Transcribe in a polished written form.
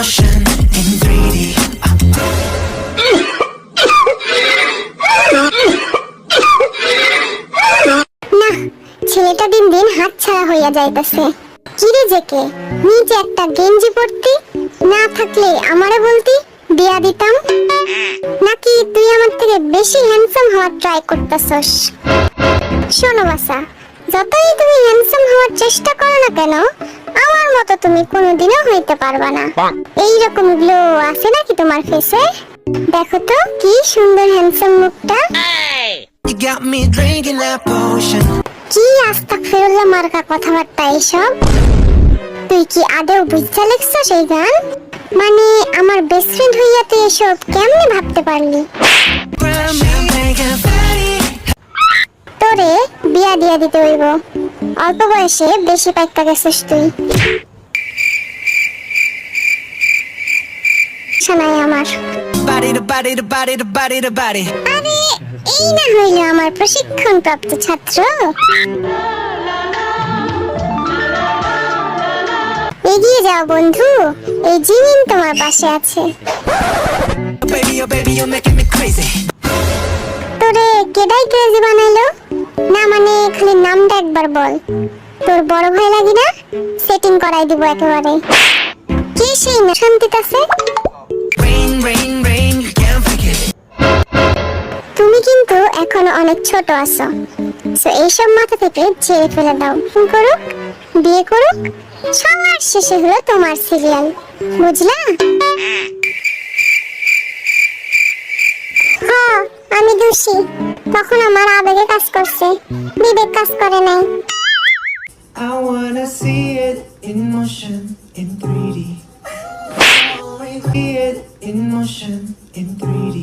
motion in 3D. না, ছেলেটা দিন দিন হাতছাড়া হইয়া যাইতেছে। কিরে জেকে, নিজে একটা গেঞ্জি পরতি, না থাকলে আমারে বলতি, দিয়া দিতাম। নাকি তুই আমার থেকে বেশি হ্যান্ডসাম হওয়ার ট্রাই করতেছস? শোনো বাসা, যতই তুমি হ্যান্ডসাম হওয়ার চেষ্টা করো না কেন, আমার মতো তুমি কোনোদিনও হইতে পারবা না। এইরকম গ্লো আছে নাকি তোমার ফেসে? দেখো তো কি সুন্দর হ্যান্ডসাম মুখটা। You got me drinking that potion. কি আস্তাগফিরুল্লাহ মার্কা কথাবার্তা এসব? তুই কি আদেও বুঝতে লিখছস এই গান? মানে আমার বেস্ট ফ্রেন্ড হইয়া তুই এসব কেমনে ভাবতে পারলি? তোরে বিয়া দিয়া দিতে হইব, অল্প বয়সে বেশি পাইকা গেছিস তুই। শোনাই আমার Body to body to body to body to body. আরে এই না হইল আমার প্রশিক্ষণ প্রাপ্ত ছাত্র। এগিয়ে যাও বন্ধু, এই জিনিন তোমার পাশে আছে। Oh baby, you're making me crazy. তোরে কেডাই ক্রেজি বানাইলো? না মানে খালি নামটা একবার বল। তোর বড় ভাই লাগি না? সেটিং করাই দিব একেবারে। কি সেই না শান্তিতে আছে? Rain, rain, rain, you can't fake it. তুমি কিন্তু এখনো অনেক ছোট আছো, সো এইসব মাথা থেকে ঝেড়ে ফেলে দাও। ফোন করুক, বিয়ে করুক, সবার শেষে হলো তোমার সিরিয়াল, বুঝলা? হ্যাঁ, আমি দোষী। তখন আমার আবেগে কাজ করছে, বিবেক কাজ করে নাই। I wanna see it in motion in 3D. See it in motion in 3D.